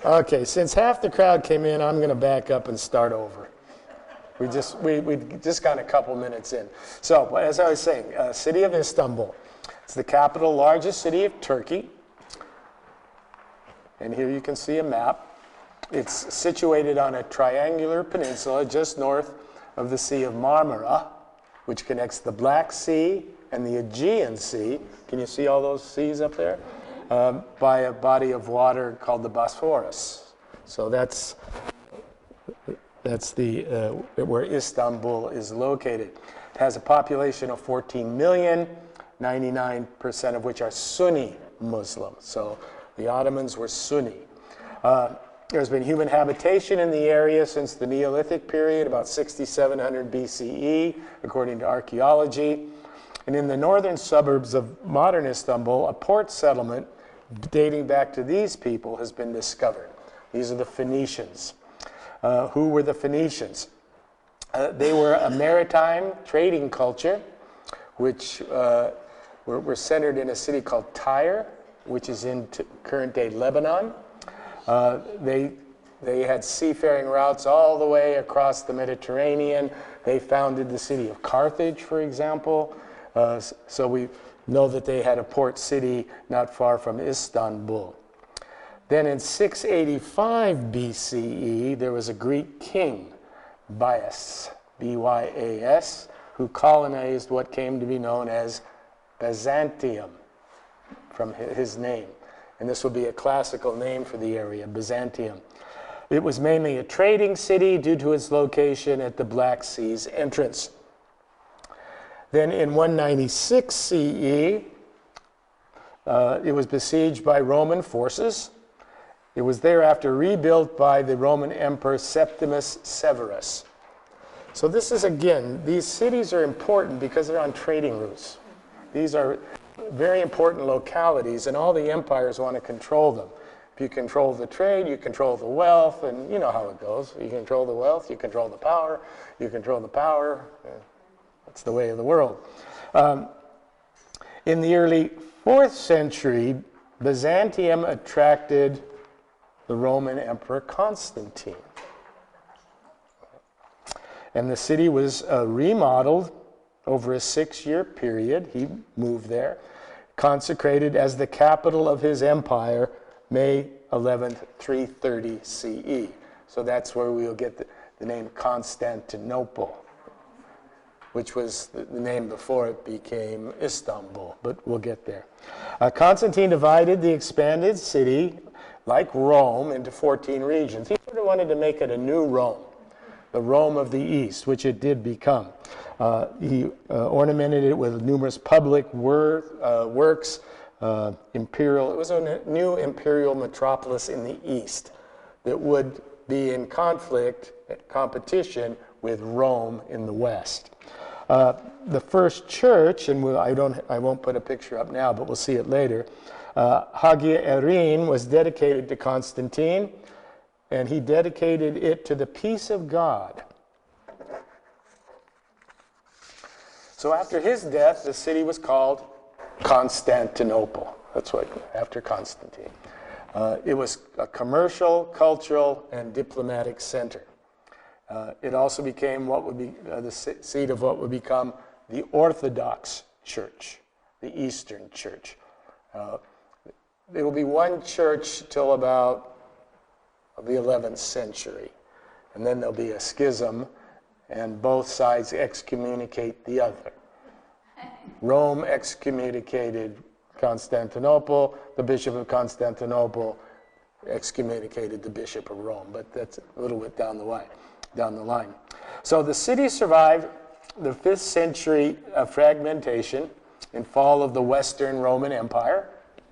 Okay, since half the crowd came in, I'm going to back up and start over. We just got a couple minutes in. So, as I was saying, city of Istanbul. It's the capital, largest city of Turkey. And here you can see a map. It's situated on a triangular peninsula just north of the Sea of Marmara, which connects the Black Sea and the Aegean Sea. Can you see all those seas up there? By a body of water called the Bosphorus. So that's where Istanbul is located. It has a population of 14 million, 99% of which are Sunni Muslim. So the Ottomans were Sunni. There's been human habitation in the area since the Neolithic period, about 6700 BCE, according to archaeology. And in the northern suburbs of modern Istanbul, a port settlement dating back to these people has been discovered. These are the Phoenicians. Who were the Phoenicians? They were a maritime trading culture, which were centered in a city called Tyre, which is in current-day Lebanon. They had seafaring routes all the way across the Mediterranean. They founded the city of Carthage, for example. So we know that they had a port city not far from Istanbul. Then in 685 BCE, there was a Greek king, Bias, B-Y-A-S, who colonized what came to be known as Byzantium, from his name. And this will be a classical name for the area, Byzantium. It was mainly a trading city due to its location at the Black Sea's entrance. Then in 196 CE, it was besieged by Roman forces. It was thereafter rebuilt by the Roman Emperor Septimus Severus. So this is, again, these cities are important because they're on trading routes. These are very important localities, and all the empires want to control them. If you control the trade, you control the wealth, and you know how it goes. You control the wealth, you control the power, you control the power. That's the way of the world. In the early 4th century, Byzantium attracted the Roman Emperor Constantine. And the city was remodeled over a 6-year period. He moved there, consecrated as the capital of his empire, May 11th, 330 CE. So that's where we'll get the name Constantinople, which was the name before it became Istanbul, but we'll get there. Constantine divided the expanded city, like Rome, into 14 regions. He sort of wanted to make it a new Rome, the Rome of the East, which it did become. He ornamented it with numerous public works, imperial. It was a new imperial metropolis in the East that would be in competition with Rome in the West. The first church, and I won't put a picture up now, but we'll see it later. Hagia Erin was dedicated to Constantine, and he dedicated it to the peace of God. So after his death, the city was called Constantinople. That's what, after Constantine. It was a commercial, cultural, and diplomatic center. It also became what would be the seat of what would become the Orthodox Church, the Eastern Church. There will be one church till about the 11th century, and then there'll be a schism, and both sides excommunicate the other. Rome excommunicated Constantinople. The Bishop of Constantinople excommunicated the Bishop of Rome, but that's a little bit down the line. So the city survived the 5th century fragmentation and fall of the Western Roman Empire,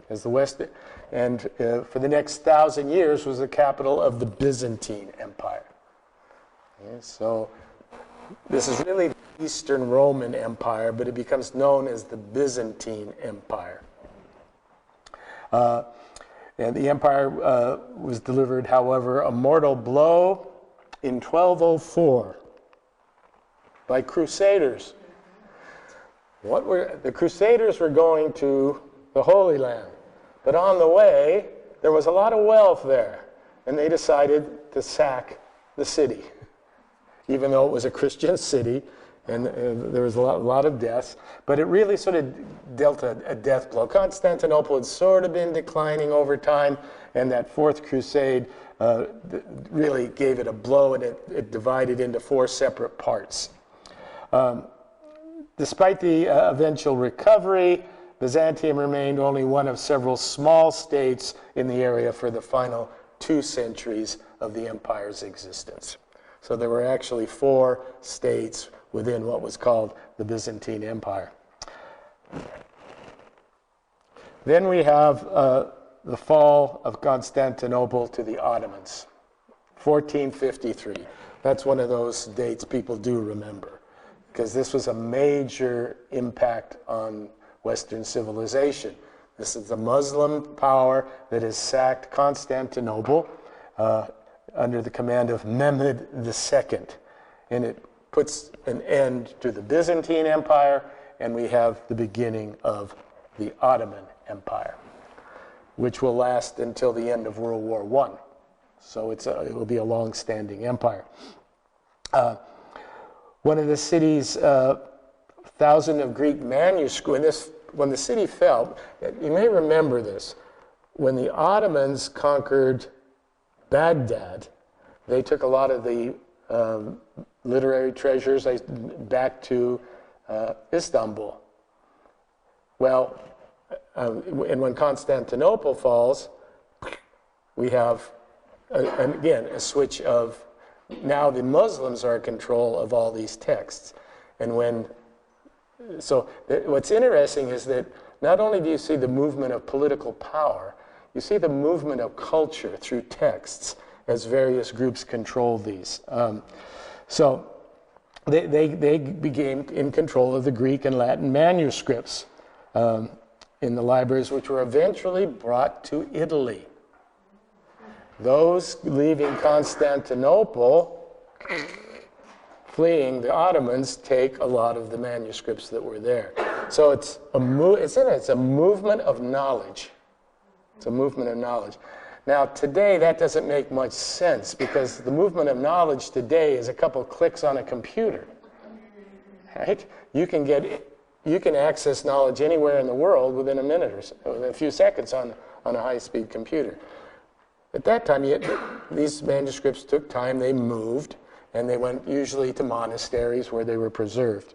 as the West, and for the next 1,000 years was the capital of the Byzantine Empire. Okay, so this is really the Eastern Roman Empire, but it becomes known as the Byzantine Empire. And the empire was delivered, however, a mortal blow in 1204 by Crusaders. The Crusaders were going to the Holy Land, but on the way there was a lot of wealth there, and they decided to sack the city, even though it was a Christian city, and there was a lot of deaths. But it really sort of dealt a death blow. Constantinople had sort of been declining over time, and that Fourth Crusade really gave it a blow, and it divided into 4 separate parts. Despite the eventual recovery, Byzantium remained only one of several small states in the area for the final 2 centuries of the empire's existence. So there were actually 4 states within what was called the Byzantine Empire. Then we have the fall of Constantinople to the Ottomans, 1453. That's one of those dates people do remember, because this was a major impact on Western civilization. This is a Muslim power that has sacked Constantinople under the command of Mehmed II. And it puts an end to the Byzantine Empire, and we have the beginning of the Ottoman Empire, which will last until the end of World War I. So it will be a long-standing empire. One of the city's 1,000 of Greek manuscripts, when the city fell, you may remember this, when the Ottomans conquered Baghdad, they took a lot of the literary treasures back to Istanbul. Well, and when Constantinople falls, we have, again, a switch of, now the Muslims are in control of all these texts. And what's interesting is that not only do you see the movement of political power, you see the movement of culture through texts as various groups control these. So they became in control of the Greek and Latin manuscripts in the libraries, which were eventually brought to Italy. Those leaving Constantinople, fleeing the Ottomans, take a lot of the manuscripts that were there. So it's a movement of knowledge. It's a movement of knowledge. Now, today, that doesn't make much sense, because the movement of knowledge today is a couple clicks on a computer, right? You can access knowledge anywhere in the world within a minute or so, within a few seconds on a high-speed computer. At that time, these manuscripts took time. They moved, and they went usually to monasteries where they were preserved.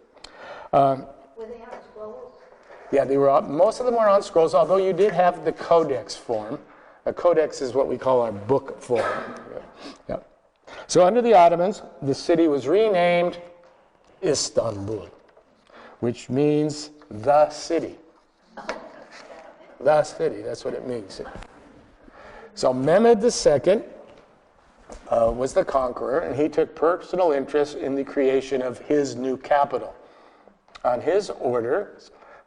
Were they on scrolls? Yeah, most of them were on scrolls, although you did have the codex form. A codex is what we call our book form. Yeah. So under the Ottomans, the city was renamed Istanbul, which means the city. The city, that's what it means. So Mehmed II was the conqueror, and he took personal interest in the creation of his new capital. On his order,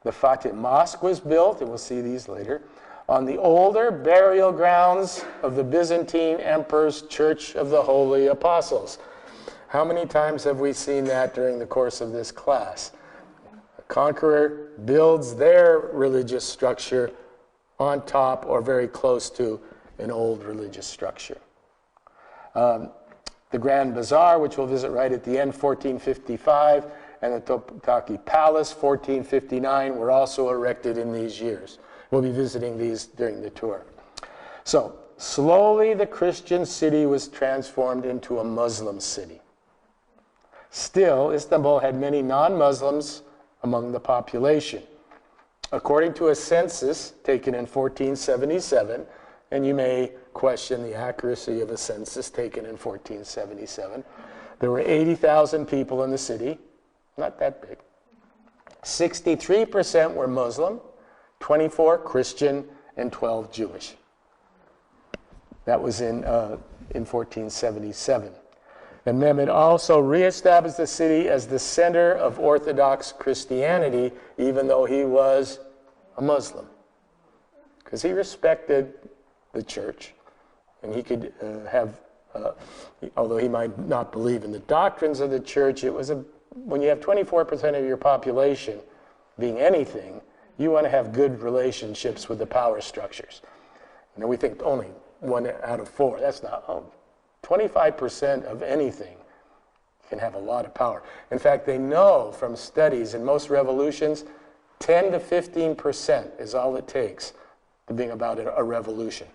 the Fatih Mosque was built, and we'll see these later, on the older burial grounds of the Byzantine Emperor's Church of the Holy Apostles. How many times have we seen that during the course of this class? A conqueror builds their religious structure on top or very close to an old religious structure. The Grand Bazaar, which we'll visit right at the end, 1455, and the Topkapı Palace, 1459, were also erected in these years. We'll be visiting these during the tour. So, slowly the Christian city was transformed into a Muslim city. Still, Istanbul had many non-Muslims among the population. According to a census taken in 1477, and you may question the accuracy of a census taken in 1477, there were 80,000 people in the city, not that big. 63% were Muslim, 24 Christian, and 12 Jewish. That was in 1477. And Mehmed also reestablished the city as the center of Orthodox Christianity, even though he was a Muslim, because he respected the church, and he could although he might not believe in the doctrines of the church, when you have 24% of your population being anything, you want to have good relationships with the power structures. We think only 1 out of 4. That's not, 25% of anything can have a lot of power. In fact, they know from studies in most revolutions, 10 to 15% is all it takes to bring about a revolution.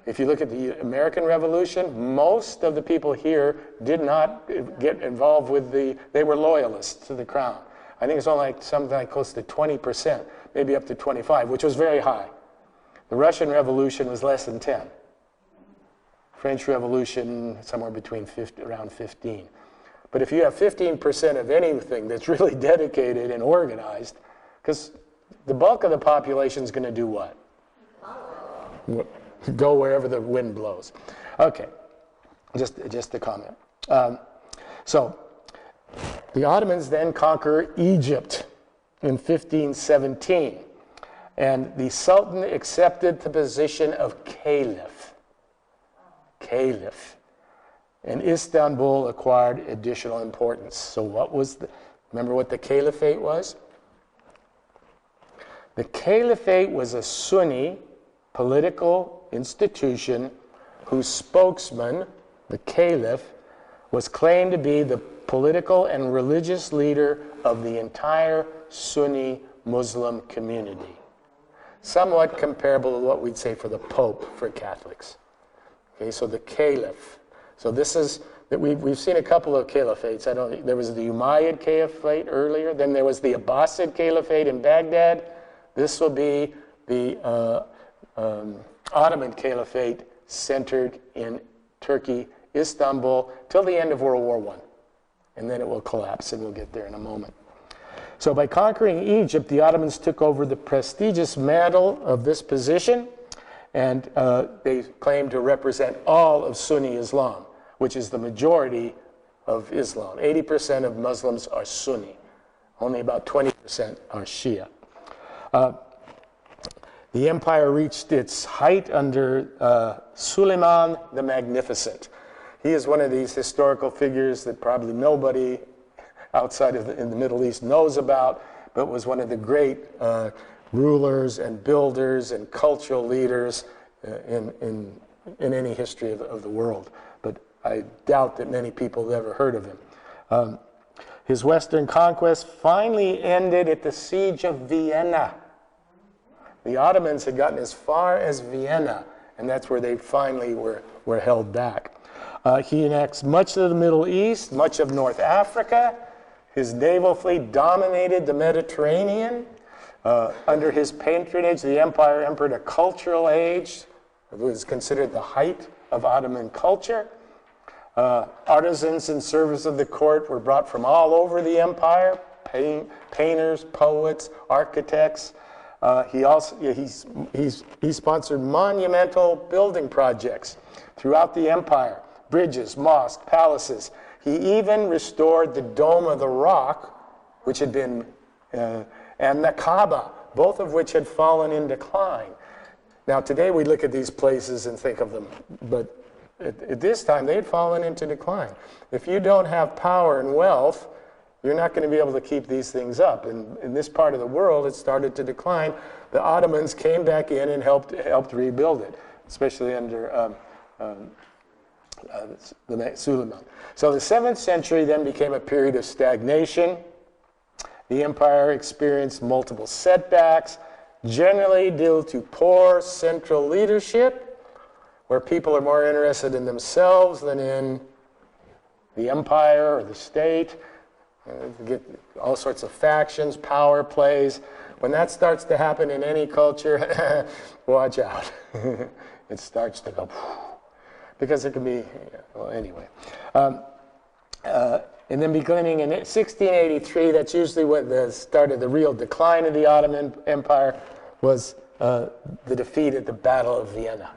If you look at the American Revolution, most of the people here did not get involved with they were loyalists to the crown. I think it's only like something like close to 20%, maybe up to 25, which was very high. The Russian Revolution was less than 10. French Revolution, somewhere between around 15. But if you have 15% of anything that's really dedicated and organized, because the bulk of the population is going to do what? Go wherever the wind blows. Okay, just a comment. So the Ottomans then conquer Egypt in 1517, and the Sultan accepted the position of Caliph. And Istanbul acquired additional importance. So what was remember what the Caliphate was? The Caliphate was a Sunni political institution whose spokesman, the Caliph, was claimed to be the political and religious leader of the entire Sunni Muslim community. Somewhat comparable to what we'd say for the Pope for Catholics. Okay, so the Caliph. So this is, we've seen a couple of caliphates. There was the Umayyad Caliphate earlier, then there was the Abbasid Caliphate in Baghdad. This will be the Ottoman Caliphate centered in Turkey, Istanbul, till the end of World War I. And then it will collapse, and we'll get there in a moment. So by conquering Egypt, the Ottomans took over the prestigious mantle of this position, and they claimed to represent all of Sunni Islam, which is the majority of Islam. 80% of Muslims are Sunni. Only about 20% are Shia. The empire reached its height under Suleiman the Magnificent. He is one of these historical figures that probably nobody outside of in the Middle East knows about, but was one of the great rulers and builders and cultural leaders in any history of the world. But I doubt that many people have ever heard of him. His western conquest finally ended at the Siege of Vienna. The Ottomans had gotten as far as Vienna, and that's where they finally were held back. He annexed much of the Middle East, much of North Africa. His naval fleet dominated the Mediterranean. Under his patronage, the empire entered a cultural age. It was considered the height of Ottoman culture. Artisans in service of the court were brought from all over the empire, painters, poets, architects. He sponsored monumental building projects throughout the empire, bridges, mosques, palaces. He even restored the Dome of the Rock, which had been, and the Kaaba, both of which had fallen in decline. Now today we look at these places and think of them, but at this time they had fallen into decline. If you don't have power and wealth, you're not going to be able to keep these things up. And in this part of the world, it started to decline. The Ottomans came back in and helped rebuild it, especially under Suleiman. So the 7th century then became a period of stagnation. The empire experienced multiple setbacks, generally due to poor central leadership, where people are more interested in themselves than in the empire or the state. Get all sorts of factions, power plays. When that starts to happen in any culture, watch out. It starts to go, because it can be, well, anyway. And then beginning in 1683, that's usually when started the real decline of the Ottoman Empire, was the defeat at the Battle of Vienna,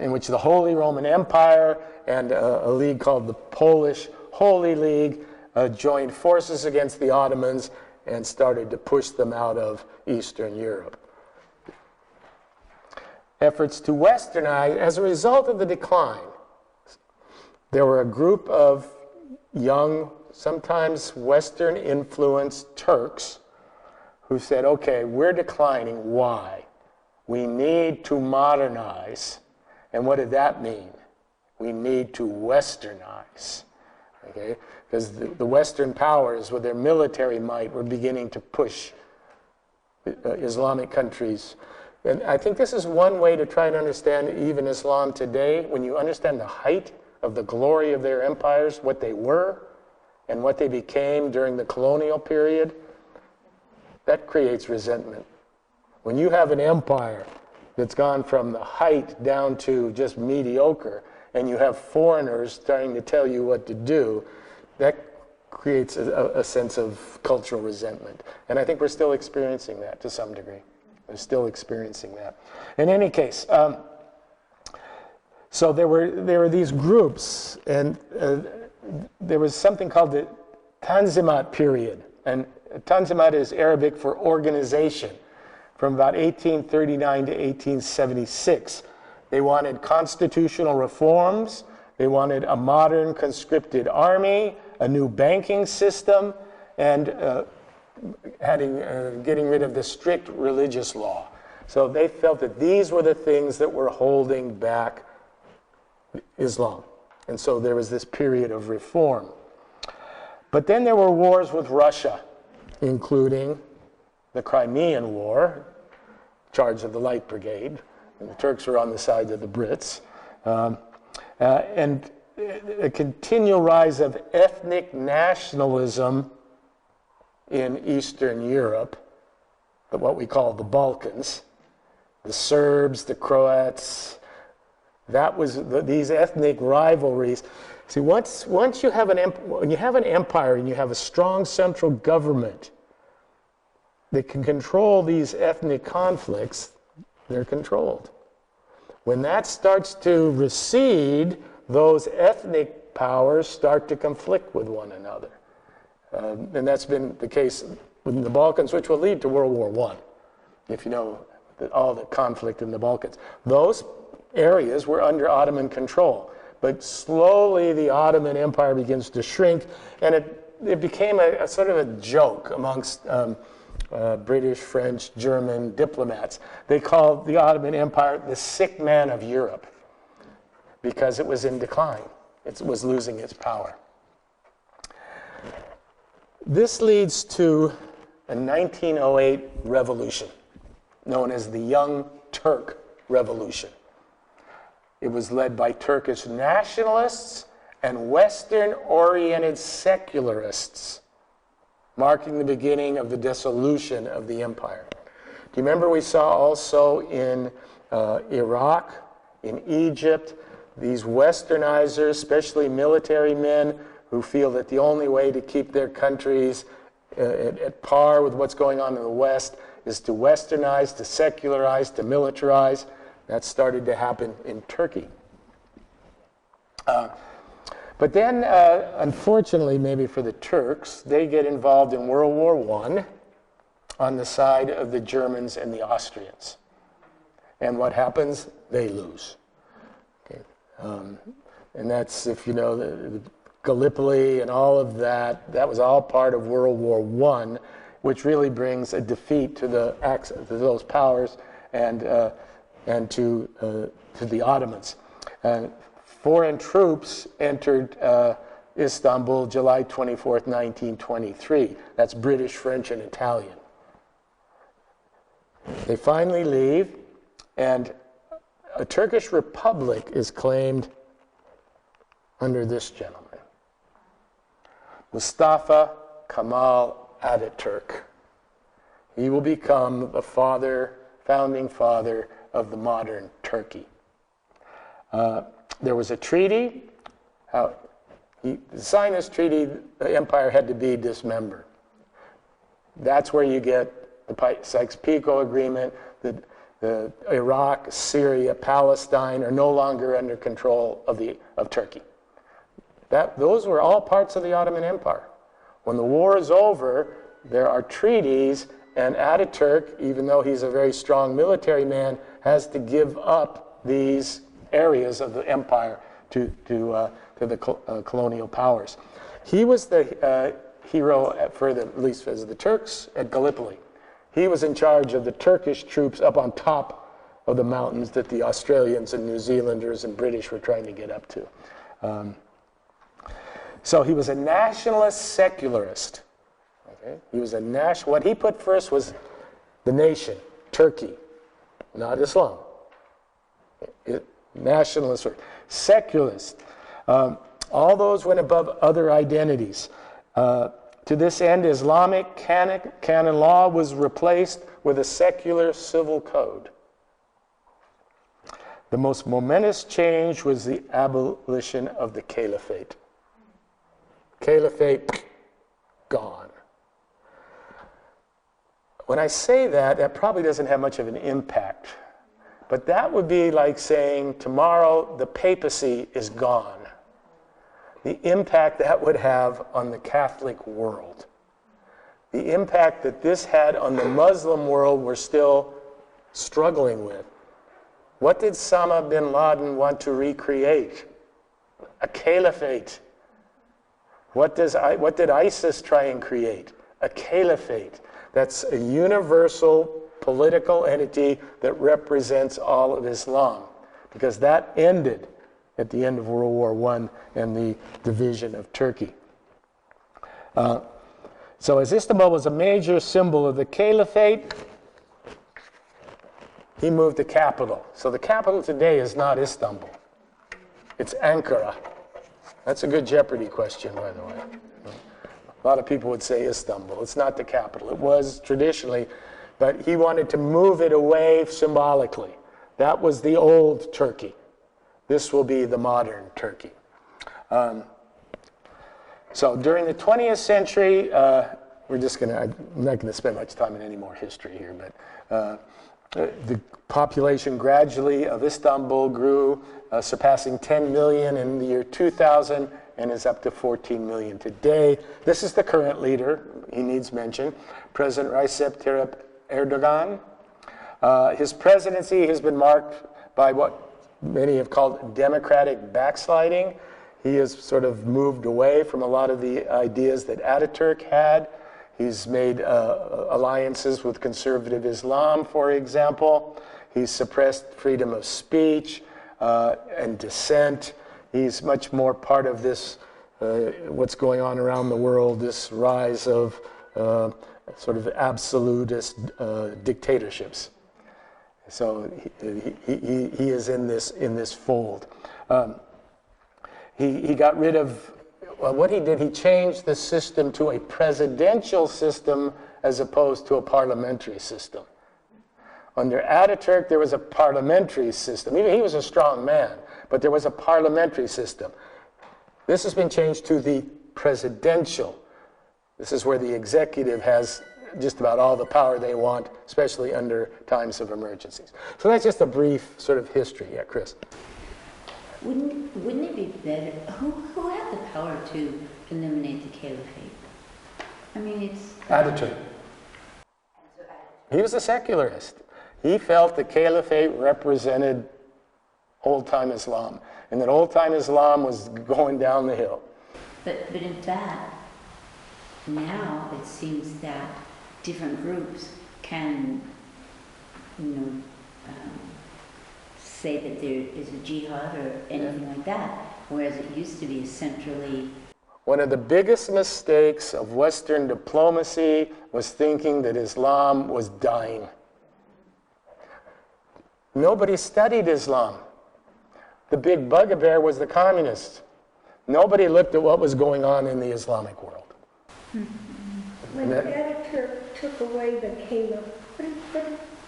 in which the Holy Roman Empire and a league called the Polish Holy League joined forces against the Ottomans and started to push them out of Eastern Europe. Efforts to westernize, as a result of the decline, there were a group of young, sometimes Western-influenced Turks who said, okay, we're declining. Why? We need to modernize. And what did that mean? We need to westernize. Okay? Because the Western powers, with their military might, were beginning to push Islamic countries. And I think this is one way to try to understand even Islam today. When you understand the height of the glory of their empires, what they were, and what they became during the colonial period, that creates resentment. When you have an empire that's gone from the height down to just mediocre, and you have foreigners trying to tell you what to do, that creates a sense of cultural resentment. And I think we're still experiencing that to some degree. We're still experiencing that. In any case, so there were these groups, and there was something called the Tanzimat period. And Tanzimat is Arabic for organization, from about 1839 to 1876. They wanted constitutional reforms. They wanted a modern conscripted army, a new banking system, and getting rid of the strict religious law. So they felt that these were the things that were holding back Islam. And so there was this period of reform. But then there were wars with Russia, including the Crimean War, charge of the Light Brigade. And the Turks were on the side of the Brits. And a continual rise of ethnic nationalism in Eastern Europe, what we call the Balkans, the Serbs, the Croats. That was these ethnic rivalries. See, once you have when you have an empire and you have a strong central government that can control these ethnic conflicts, they're controlled. When that starts to recede, those ethnic powers start to conflict with one another. And that's been the case in the Balkans, which will lead to World War I, if you know all the conflict in the Balkans. Those areas were under Ottoman control, but slowly the Ottoman Empire begins to shrink, and it became a sort of a joke amongst British, French, German diplomats. They called the Ottoman Empire the sick man of Europe because it was in decline. It was losing its power. This leads to a 1908 revolution known as the Young Turk Revolution. It was led by Turkish nationalists and Western-oriented secularists, marking the beginning of the dissolution of the empire. Do you remember we saw also in Iraq, in Egypt, these Westernizers, especially military men, who feel that the only way to keep their countries at par with what's going on in the West is to westernize, to secularize, to militarize. That started to happen in Turkey. But then, unfortunately, maybe for the Turks, they get involved in World War I on the side of the Germans and the Austrians. And what happens? They lose. Okay. And that's, if you know, the Gallipoli and all of that, that was all part of World War I, which really brings a defeat to those powers and to the Ottomans. Foreign troops entered Istanbul July 24th, 1923. That's British, French, and Italian. They finally leave, and a Turkish republic is claimed under this gentleman, Mustafa Kemal Ataturk. He will become the founding father of the modern Turkey. There was a treaty. To sign this treaty, the empire had to be dismembered. That's where you get the Sykes-Picot Agreement. The Iraq, Syria, Palestine are no longer under control of Turkey. Those were all parts of the Ottoman Empire. When the war is over, there are treaties, and Ataturk, even though he's a very strong military man, has to give up these areas of the empire to the colonial powers. He was the hero at least as the Turks at Gallipoli. He was in charge of the Turkish troops up on top of the mountains that the Australians and New Zealanders and British were trying to get up to. So he was a nationalist secularist. Okay? He was what he put first was the nation, Turkey, not Islam. Nationalist, secularist. All those went above other identities. To this end, Islamic canon law was replaced with a secular civil code. The most momentous change was the abolition of the caliphate. Caliphate, gone. When I say that, that probably doesn't have much of an impact. But that would be like saying tomorrow the papacy is gone. The impact that would have on the Catholic world. The impact that this had on the Muslim world we're still struggling with. What did Osama bin Laden want to recreate? A caliphate. What did ISIS try and create? A caliphate. That's a universal political entity that represents all of Islam. Because that ended at the end of World War I and the division of Turkey. So as Istanbul was a major symbol of the caliphate, he moved the capital. So the capital today is not Istanbul. It's Ankara. That's a good Jeopardy question, by the way. A lot of people would say Istanbul. It's not the capital. It was traditionally, but he wanted to move it away symbolically. That was the old Turkey. This will be the modern Turkey. So during the 20th century, I'm not going to spend much time in any more history here, but the population gradually of Istanbul grew, surpassing 10 million in the year 2000, and is up to 14 million today. This is the current leader, he needs mention, President Recep Tayyip Erdogan. His presidency has been marked by what many have called democratic backsliding. He has sort of moved away from a lot of the ideas that Ataturk had. He's made alliances with conservative Islam, for example. He's suppressed freedom of speech and dissent. He's much more part of this, what's going on around the world, this rise of sort of absolutist dictatorships. So he is in this fold. He got rid of, well, what he did, he changed the system to a presidential system as opposed to a parliamentary system. Under Ataturk, there was a parliamentary system. He was a strong man, but there was a parliamentary system. This has been changed to the presidential. This is where the executive has just about all the power they want, especially under times of emergencies. So that's just a brief sort of history. Yeah, Chris. Wouldn't it be better? Who had the power to eliminate the caliphate? I mean, it's Ataturk. He was a secularist. He felt the caliphate represented old-time Islam, and that old-time Islam was going down the hill. But in fact, now it seems that different groups can, say that there is a jihad or anything like that, whereas it used to be a centrally... One of the biggest mistakes of Western diplomacy was thinking that Islam was dying. Nobody studied Islam. The big bugbear was the communists. Nobody looked at what was going on in the Islamic world. When the Ataturk took away the caliph,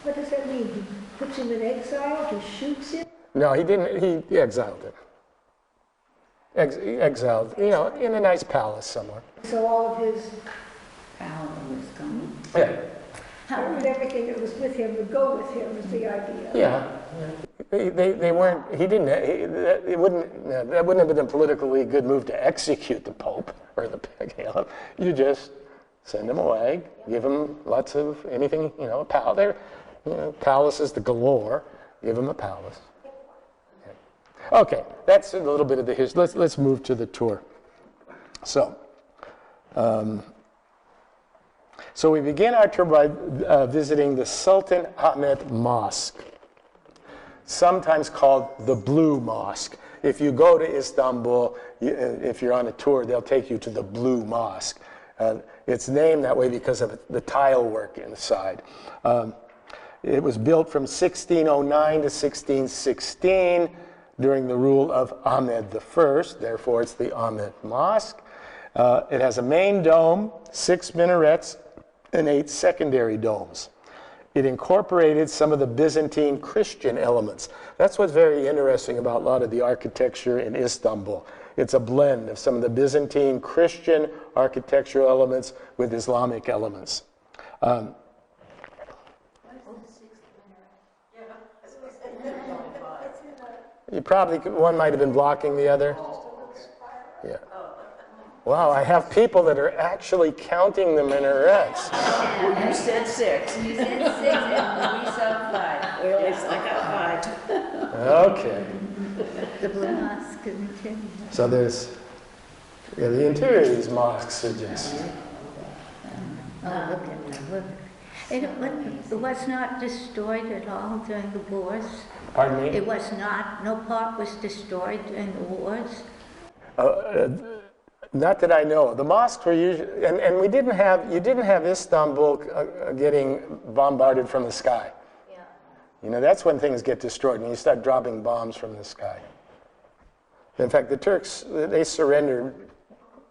what does that mean? He puts him in exile? He shoots him? No, he didn't. He exiled him. Exiled, in a nice palace somewhere. So all of his power was gone. Yeah. Everything that was with him would go with him, is the idea. Yeah. They weren't, that wouldn't have been a politically good move to execute the Pope or the caliph. You just send him away, give him lots of anything, a palace. Palaces to galore, give him a palace. Okay, that's a little bit of the history. Let's move to the tour. So we begin our tour by visiting the Sultan Ahmet Mosque. sometimes called the Blue Mosque. If you go to Istanbul, if you're on a tour, they'll take you to the Blue Mosque. It's named that way because of the tile work inside. It was built from 1609 to 1616 during the rule of Ahmed I, therefore it's the Ahmed Mosque. It has a main dome, 6 minarets, and 8 secondary domes. It incorporated some of the Byzantine Christian elements. That's what's very interesting about a lot of the architecture in Istanbul. It's a blend of some of the Byzantine Christian architectural elements with Islamic elements. You probably, one might have been blocking the other. Yeah. Wow, I have people that are actually counting the minarets. Well, you said 6. You said 6 and we saw 5. Well, at least I got 5. Okay. The Blue Mosque and the Chimney. So there's, yeah, the interior of these mosques are just, Oh, look at that, look. It was not destroyed at all during the wars? pardon me? It was not, no part was destroyed during the wars? Not that I know. The mosques were usually, and you didn't have Istanbul getting bombarded from the sky. Yeah. You know, that's when things get destroyed, when you start dropping bombs from the sky. In fact, the Turks, they surrendered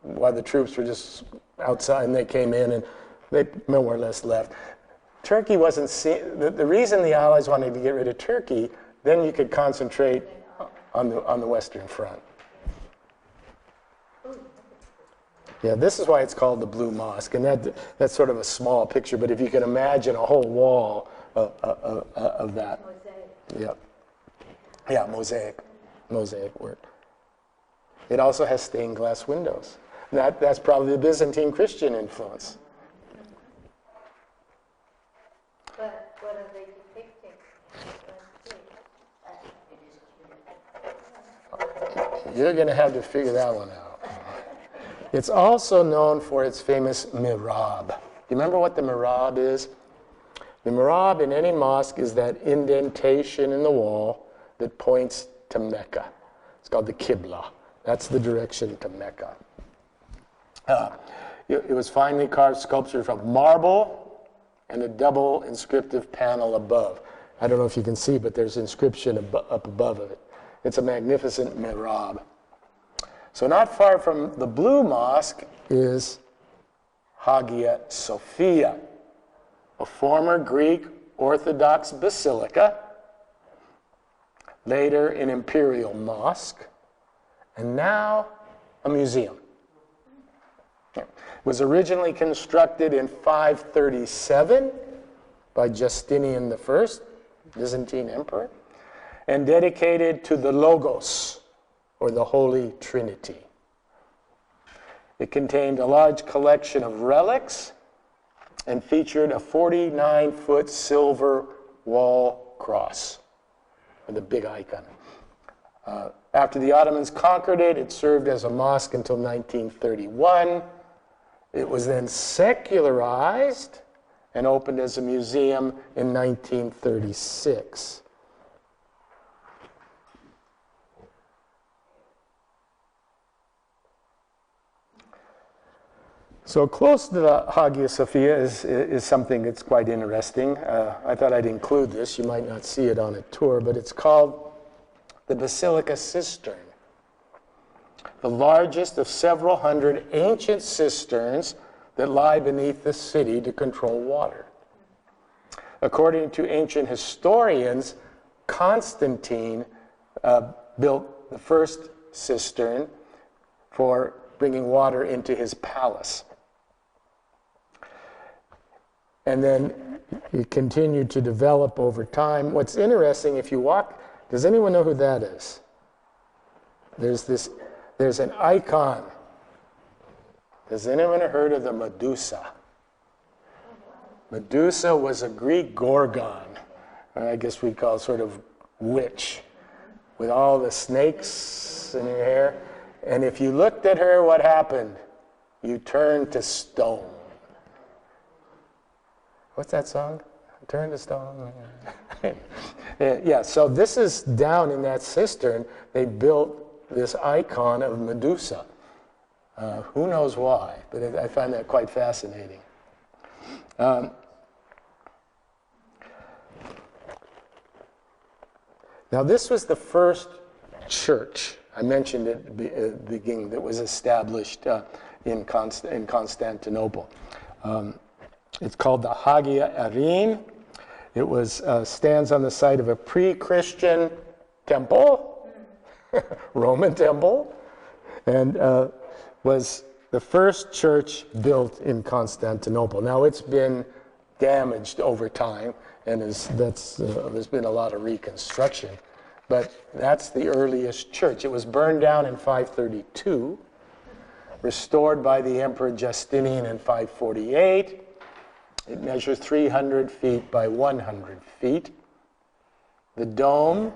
while the troops were just outside, and they came in, and they more or less left. Turkey wasn't the reason the Allies wanted to get rid of Turkey, then you could concentrate on the Western Front. Yeah, this is why it's called the Blue Mosque, and that's sort of a small picture, but if you can imagine a whole wall of that. Mosaic. Yeah. Yeah, mosaic work. It also has stained glass windows. That's probably the Byzantine Christian influence. But what are they depicting? You're going to have to figure that one out. It's also known for its famous mihrab. You remember what the mihrab is? The mihrab in any mosque is that indentation in the wall that points to Mecca. It's called the Qibla. That's the direction to Mecca. It was finely carved sculpture from marble and a double inscriptive panel above. I don't know if you can see, but there's inscription up above it. It's a magnificent mihrab. So not far from the Blue Mosque is Hagia Sophia, a former Greek Orthodox basilica, later an imperial mosque, and now a museum. It was originally constructed in 537 by Justinian I, Byzantine emperor, and dedicated to the Logos, or the Holy Trinity. It contained a large collection of relics and featured a 49-foot silver wall cross with a big icon. After the Ottomans conquered it, it served as a mosque until 1931. It was then secularized and opened as a museum in 1936. So close to the Hagia Sophia is something that's quite interesting. I thought I'd include this. You might not see it on a tour, but it's called the Basilica Cistern, the largest of several hundred ancient cisterns that lie beneath the city to control water. According to ancient historians, Constantine built the first cistern for bringing water into his palace. And then it continued to develop over time. What's interesting, if you walk, does anyone know who that is? There's an icon. Has anyone heard of the Medusa? Medusa was a Greek gorgon, or I guess we'd call sort of witch, with all the snakes in her hair. And if you looked at her, what happened? You turned to stone. What's that song? Turn to stone. Yeah, so this is down in that cistern. They built this icon of Medusa. Who knows why, but I find that quite fascinating. Now, this was the first church, I mentioned at the beginning, that was established in Constantinople. It's called the Hagia Erin. It was stands on the site of a pre-Christian temple, Roman temple, and was the first church built in Constantinople. Now, it's been damaged over time, and there's been a lot of reconstruction. But that's the earliest church. It was burned down in 532, restored by the Emperor Justinian in 548. It measures 300 feet by 100 feet. The dome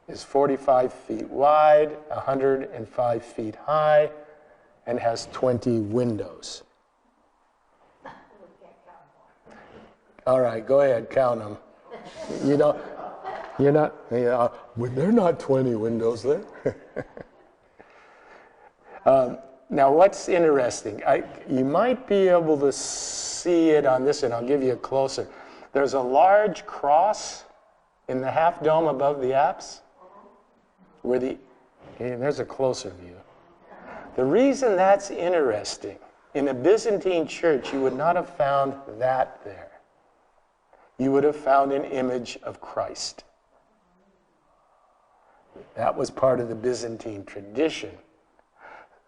is 45 feet wide, 105 feet high, and has 20 windows. All right, go ahead, count them. You're not, well, there are not 20 windows there. Now, what's interesting, you might be able to see it on this, and I'll give you a closer. There's a large cross in the half dome above the apse, okay, there's a closer view. The reason that's interesting, in a Byzantine church, you would not have found that there. You would have found an image of Christ. That was part of the Byzantine tradition.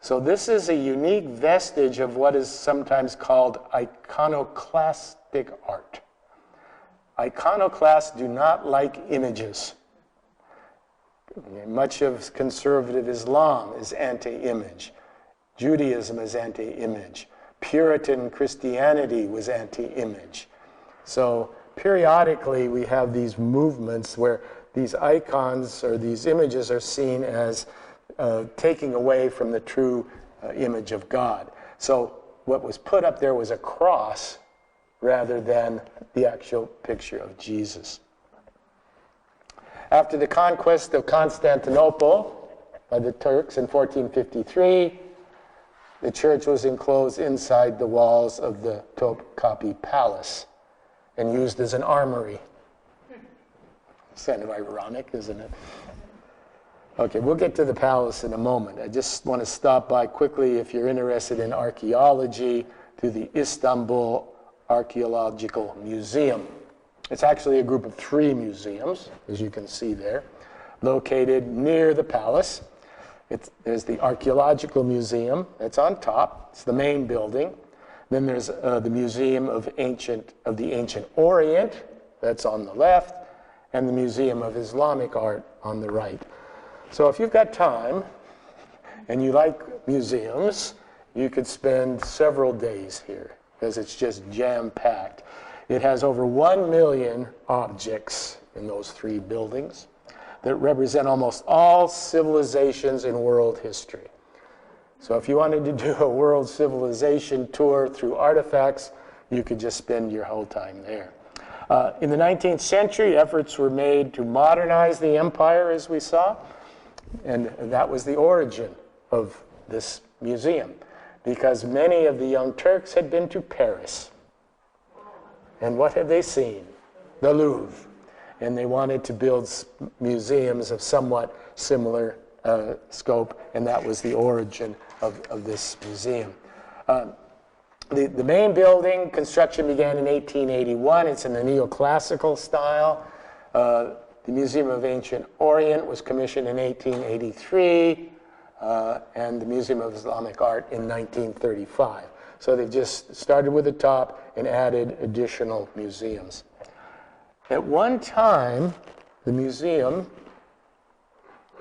So this is a unique vestige of what is sometimes called iconoclastic art. Iconoclasts do not like images. Much of conservative Islam is anti-image. Judaism is anti-image. Puritan Christianity was anti-image. So periodically we have these movements where these icons or these images are seen as taking away from the true image of God. So what was put up there was a cross rather than the actual picture of Jesus. After the conquest of Constantinople by the Turks in 1453, the church was enclosed inside the walls of the Topkapi Palace and used as an armory. It's kind of ironic, isn't it? Okay, we'll get to the palace in a moment. I just want to stop by quickly, if you're interested in archaeology, to the Istanbul Archaeological Museum. It's actually a group of 3 museums, as you can see there, located near the palace. There's the Archaeological Museum, that's on top. It's the main building. Then there's the Museum of the Ancient Orient, that's on the left, and the Museum of Islamic Art on the right. So if you've got time and you like museums, you could spend several days here because it's just jam-packed. It has over 1 million objects in those 3 buildings that represent almost all civilizations in world history. So if you wanted to do a world civilization tour through artifacts, you could just spend your whole time there. In the 19th century, efforts were made to modernize the empire, as we saw, and that was the origin of this museum, because many of the Young Turks had been to Paris. And what had they seen? The Louvre. And they wanted to build museums of somewhat similar scope, and that was the origin of this museum. The main building construction began in 1881. It's in the neoclassical style. The Museum of Ancient Orient was commissioned in 1883, and the Museum of Islamic Art in 1935. So they've just started with the top and added additional museums. At one time, the museum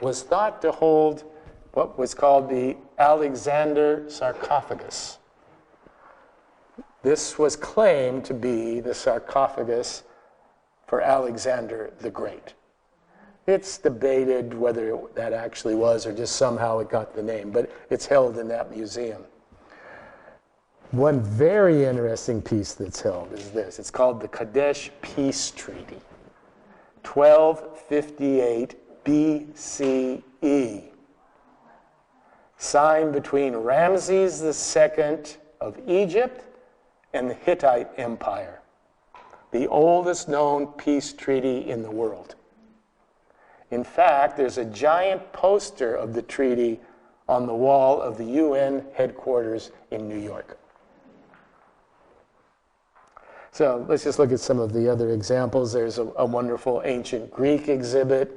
was thought to hold what was called the Alexander sarcophagus. This was claimed to be the sarcophagus for Alexander the Great. It's debated whether that actually was or just somehow it got the name, but it's held in that museum. One very interesting piece that's held is this. It's called the Kadesh Peace Treaty, 1258 BCE, signed between Ramses II of Egypt and the Hittite Empire, the oldest known peace treaty in the world. In fact, there's a giant poster of the treaty on the wall of the UN headquarters in New York. So let's just look at some of the other examples. There's a wonderful ancient Greek exhibit.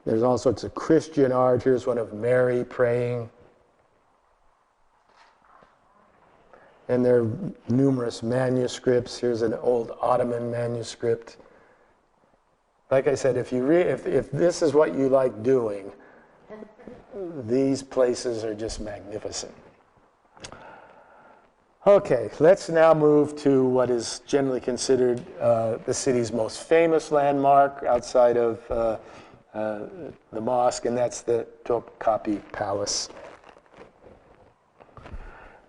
There's all sorts of Christian art. Here's one of Mary praying. And there are numerous manuscripts. Here's an old Ottoman manuscript. Like I said, if this is what you like doing, these places are just magnificent. Okay, let's now move to what is generally considered the city's most famous landmark outside of the mosque, and that's the Topkapi Palace.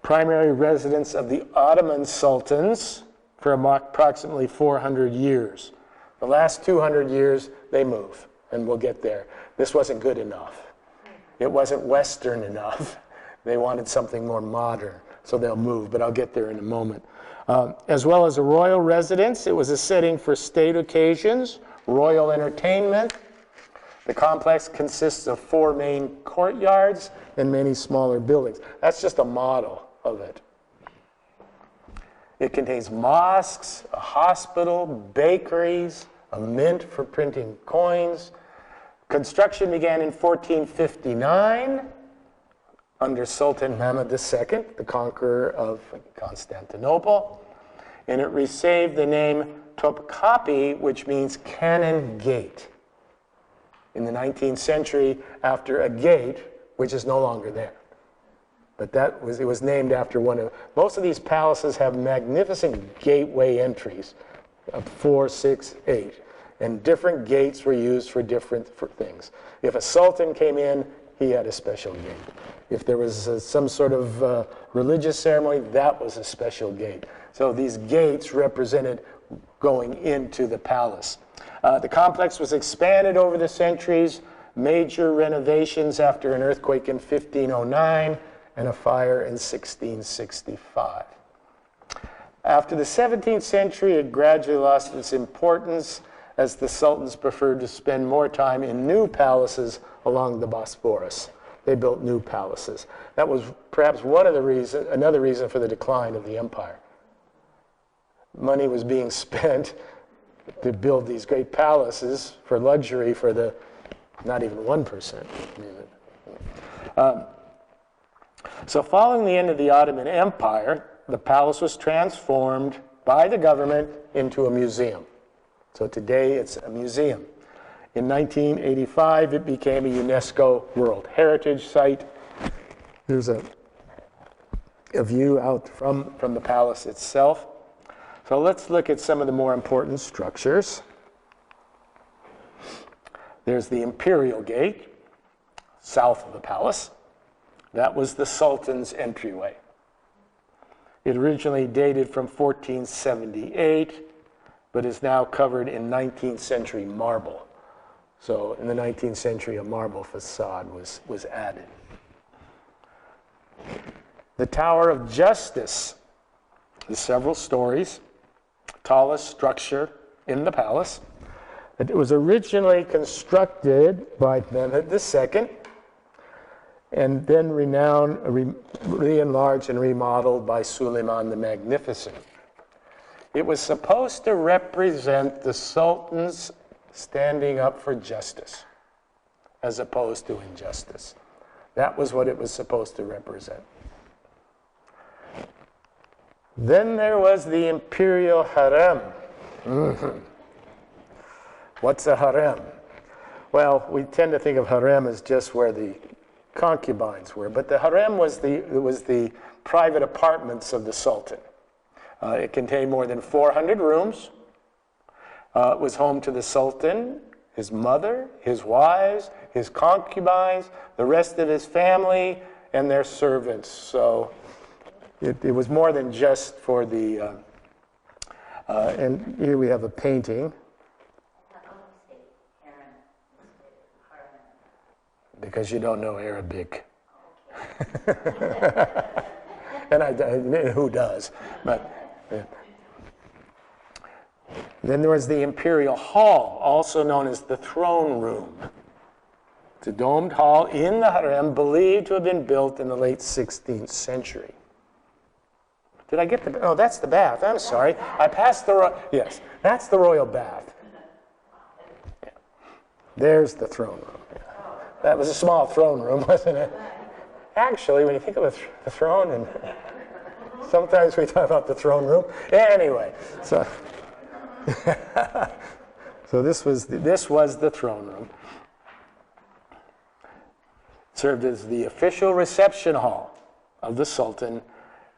Primary residence of the Ottoman sultans for approximately 400 years. The last 200 years, they move, and we'll get there. This wasn't good enough. It wasn't Western enough. They wanted something more modern, so they'll move, but I'll get there in a moment. As well as a royal residence, it was a setting for state occasions, royal entertainment. The complex consists of 4 main courtyards and many smaller buildings. That's just a model of it. It contains mosques, a hospital, bakeries, a mint for printing coins. Construction began in 1459 under Sultan Mehmed II, the conqueror of Constantinople, and it received the name Topkapi, which means cannon gate, in the 19th century after a gate which is no longer there. But it was named after most of these palaces have magnificent gateway entries of 4, 6, 8. And different gates were used for different things. If a sultan came in, he had a special gate. If there was some sort of religious ceremony, that was a special gate. So these gates represented going into the palace. The complex was expanded over the centuries, major renovations after an earthquake in 1509, and a fire in 1665. After the 17th century, it gradually lost its importance as the sultans preferred to spend more time in new palaces along the Bosphorus. They built new palaces. That was perhaps another reason for the decline of the empire. Money was being spent to build these great palaces for luxury for the not even 1%. So following the end of the Ottoman Empire, the palace was transformed by the government into a museum. So today it's a museum. In 1985, it became a UNESCO World Heritage Site. There's a view out from the palace itself. So let's look at some of the more important structures. There's the Imperial Gate, south of the palace. That was the Sultan's entryway. It originally dated from 1478, but is now covered in 19th century marble. So in the 19th century, a marble facade was added. The Tower of Justice is several stories, tallest structure in the palace. It was originally constructed by Mehmed II, and then re-enlarged and remodeled by Suleiman the Magnificent. It was supposed to represent the sultans standing up for justice, as opposed to injustice. That was what it was supposed to represent. Then there was the Imperial Harem. What's a harem? Well, we tend to think of harem as just where the concubines were, but the harem was the private apartments of the sultan. It contained more than 400 rooms. It was home to the sultan, his mother, his wives, his concubines, the rest of his family, and their servants. So it was more than just for the, and here we have a painting. Because you don't know Arabic. And who does? But then there was the Imperial Hall, also known as the Throne Room. It's a domed hall in the harem, believed to have been built in the late 16th century. Did I get the? Oh, that's the bath. I'm sorry. I passed the. Yes, that's the royal bath. Yeah. There's the throne room. Yeah. That was a small throne room, wasn't it? Actually, when you think of the throne, and sometimes we talk about the throne room. Anyway, so so this was the throne room. Served as the official reception hall of the Sultan,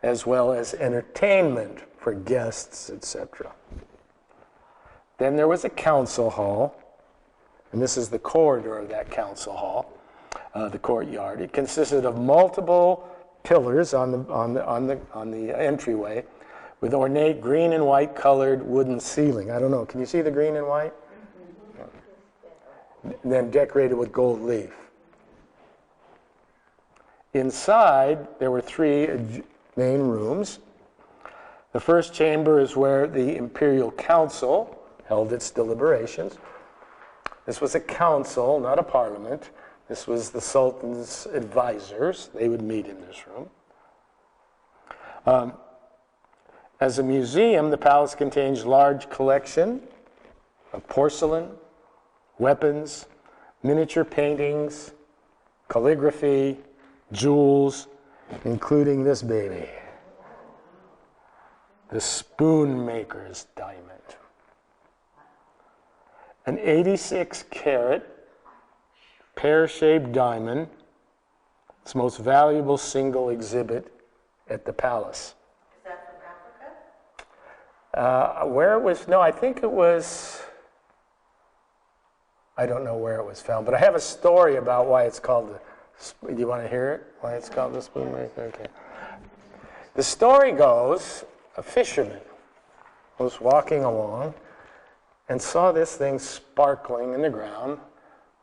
as well as entertainment for guests, etc. Then there was a council hall, and this is the corridor of that council hall, the courtyard. It consisted of multiple pillars on the entryway, with ornate green and white colored wooden ceiling. I don't know. Can you see the green and white? And then decorated with gold leaf. Inside, there were 3 main rooms. The first chamber is where the Imperial Council held its deliberations. This was a council, not a parliament. This was the Sultan's advisors. They would meet in this room. As a museum, the palace contains large collection of porcelain, weapons, miniature paintings, calligraphy, jewels, including this baby, the spoonmaker's diamond. An 86-carat pear-shaped diamond, its most valuable single exhibit at the palace. Is that from Africa? Where it was, no, I think it was, I don't know where it was found, but I have a story about why it's called do you want to hear it? Why it's called the spoonmaker? Okay. The story goes, a fisherman was walking along and saw this thing sparkling in the ground,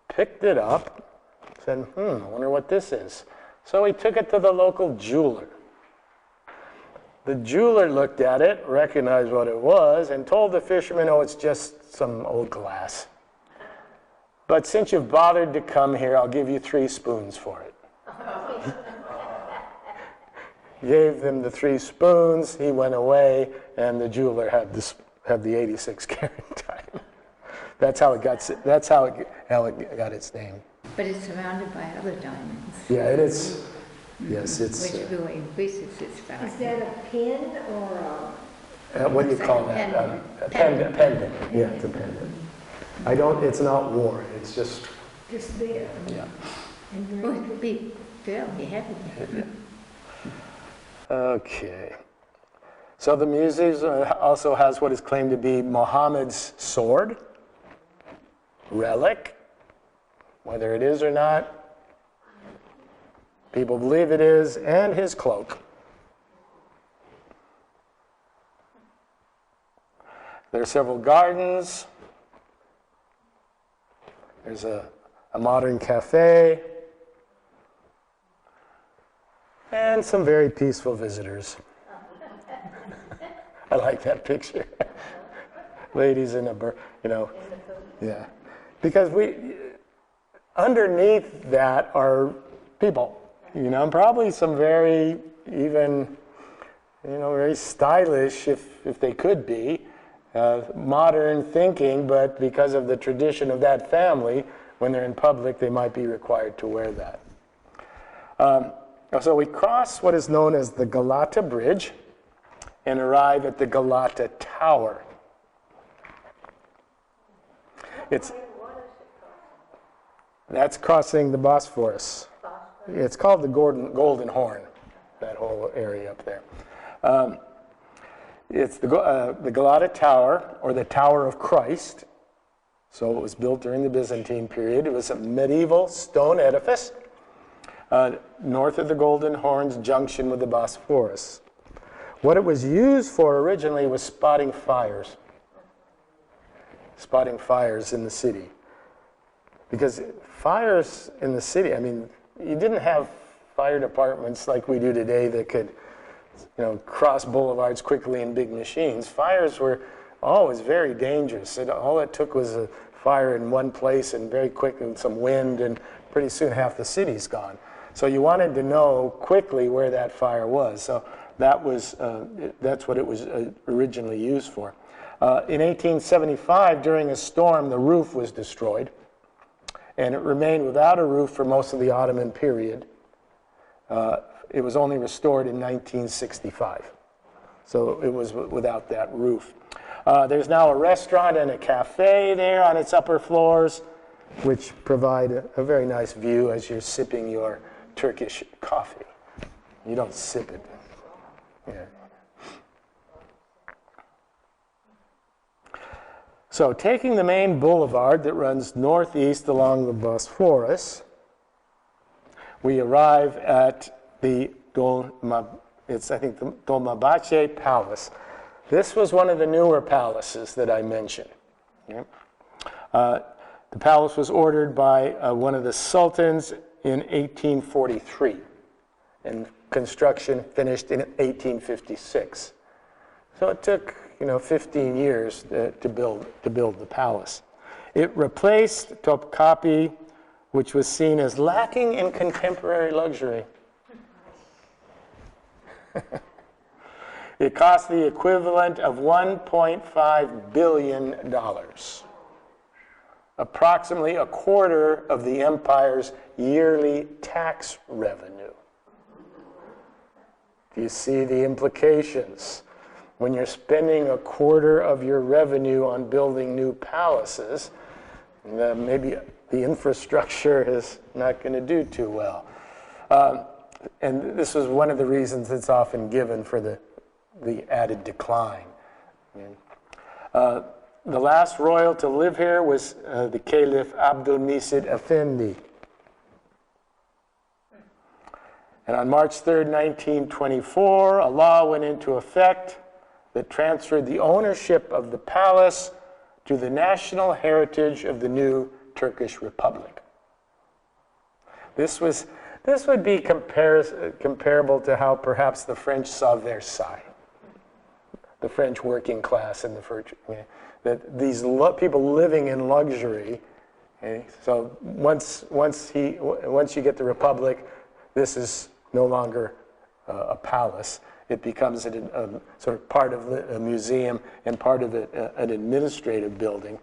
picked it up, said, I wonder what this is. So he took it to the local jeweler. The jeweler looked at it, recognized what it was, and told the fisherman, oh, it's just some old glass. But since you've bothered to come here, I'll give you 3 spoons for it. Gave them the 3 spoons, he went away, and the jeweler had the 86-carat diamond. That's how it got its name. But it's surrounded by other diamonds. Yeah, it is. Yes, it's. Which really increases its value. Is that a pin or a? What do you call It's like that? A pendant. Yeah, it's a pendant. It's not worn. It's just. Just there? Yeah. And Well, it would be fairly heavy. Okay. So the museum also has what is claimed to be Muhammad's sword, relic. Whether it is or not, people believe it is, and his cloak. There are several gardens. There's a modern cafe. And some very peaceful visitors. I like that picture. Ladies in a, yeah. Because underneath that are people, and probably some very, even, very stylish, if they could be, modern thinking, but because of the tradition of that family, when they're in public, they might be required to wear that. So we cross what is known as the Galata Bridge and arrive at the Galata Tower. That's crossing the Bosphorus. It's called the Golden Horn, that whole area up there. It's the Galata Tower, or the Tower of Christ. So it was built during the Byzantine period. It was a medieval stone edifice north of the Golden Horn's junction with the Bosphorus. What it was used for originally was spotting fires in the city. Because fires in the city, I mean, you didn't have fire departments like we do today that could, cross boulevards quickly in big machines. Fires were always very dangerous. All it took was a fire in one place and very quick and some wind, and pretty soon half the city's gone. So you wanted to know quickly where that fire was. So that's what it was originally used for. In 1875, during a storm, the roof was destroyed, and it remained without a roof for most of the Ottoman period. It was only restored in 1965. So it was without that roof. There's now a restaurant and a cafe there on its upper floors, which provide a very nice view as you're sipping your Turkish coffee. You don't sip it. Yeah. So taking the main boulevard that runs northeast along the Bosphorus, we arrive at the Dolmabahce Palace. This was one of the newer palaces that I mentioned. Yeah. The palace was ordered by one of the sultans in 1843, and construction finished in 1856. So it took 15 years to build the palace. It replaced Topkapi, which was seen as lacking in contemporary luxury. It cost the equivalent of $1.5 billion, approximately a quarter of the empire's yearly tax revenue. Do you see the implications? When you're spending a quarter of your revenue on building new palaces, maybe the infrastructure is not going to do too well. And this was one of the reasons that's often given for the added decline. The last royal to live here was the Caliph Abdulmesid Effendi. And on March 3rd, 1924, a law went into effect that transferred the ownership of the palace to the national heritage of the new Turkish Republic. This would be comparable to how perhaps the French saw Versailles, the French working class and that these people living in luxury. Okay? So once you get the Republic, this is no longer a palace. It becomes a sort of part of a museum and part of an administrative building.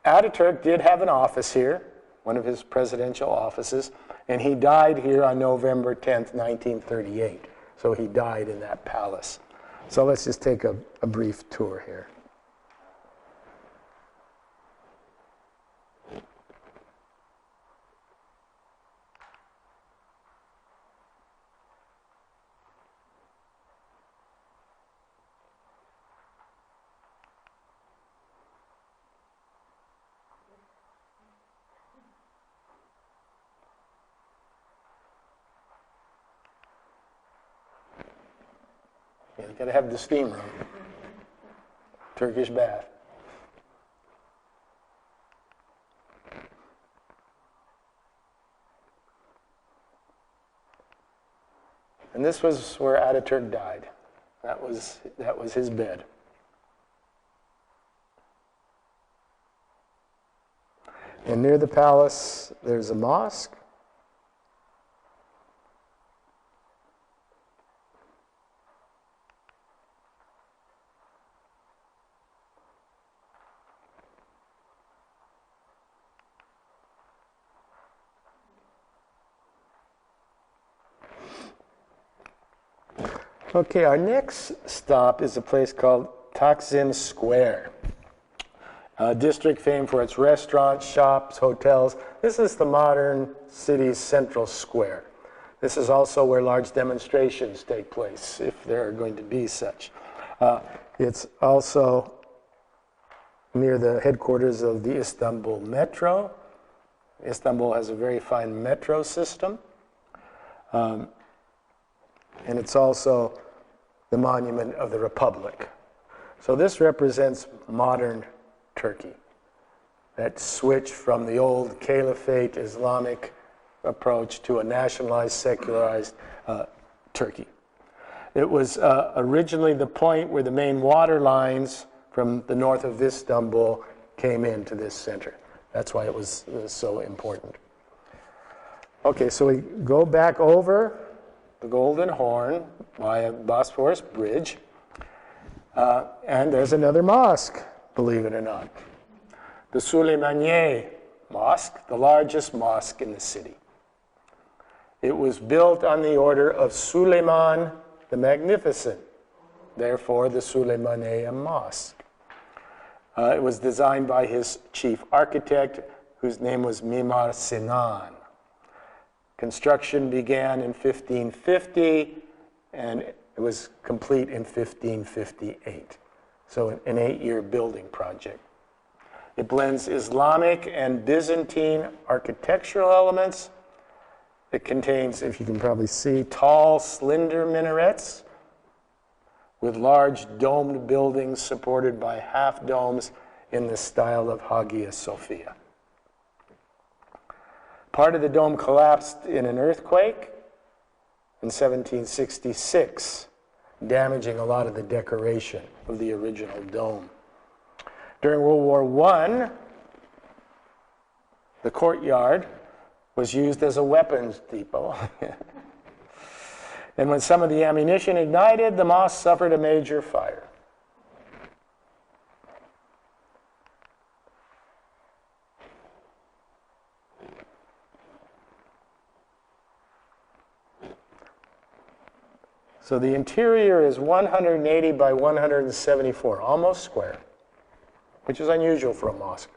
Ataturk did have an office here, one of his presidential offices, and he died here on November 10th, 1938. So he died in that palace. So let's just take a brief tour here. You gotta have the steam room. Turkish bath. And this was where Ataturk died. That was his bed. And near the palace, there's a mosque. Okay, our next stop is a place called Taksim Square, a district famed for its restaurants, shops, hotels. This is the modern city's central square. This is also where large demonstrations take place, if there are going to be such. It's also near the headquarters of the Istanbul Metro. Istanbul has a very fine metro system. and it's also the monument of the Republic. So this represents modern Turkey, that switch from the old caliphate Islamic approach to a nationalized, secularized Turkey. It was originally the point where the main water lines from the north of Istanbul came into this center. That's why it was so important. Okay, so we go back over the Golden Horn via Bosphorus Bridge, and there's another mosque, believe it or not. The Süleymaniye Mosque, the largest mosque in the city. It was built on the order of Suleiman the Magnificent, therefore the Süleymaniye Mosque. It was designed by his chief architect, whose name was Mimar Sinan. Construction began in 1550, and it was complete in 1558. So an 8-year building project. It blends Islamic and Byzantine architectural elements. It contains, if you can probably see, tall, slender minarets with large domed buildings supported by half domes in the style of Hagia Sophia. Part of the dome collapsed in an earthquake in 1766, damaging a lot of the decoration of the original dome. During World War I, the courtyard was used as a weapons depot. And when some of the ammunition ignited, the mosque suffered a major fire. So the interior is 180 by 174, almost square, which is unusual for a mosque.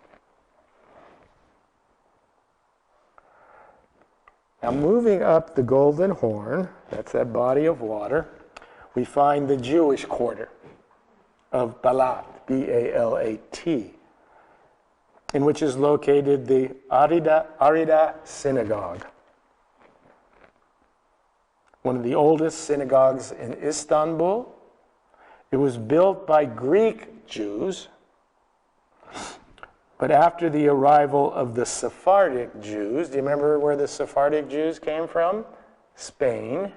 Now moving up the Golden Horn, that's that body of water, we find the Jewish quarter of Balat, B-A-L-A-T, in which is located the Arida Synagogue, one of the oldest synagogues in Istanbul. It was built by Greek Jews, but after the arrival of the Sephardic Jews, do you remember where the Sephardic Jews came from? Spain.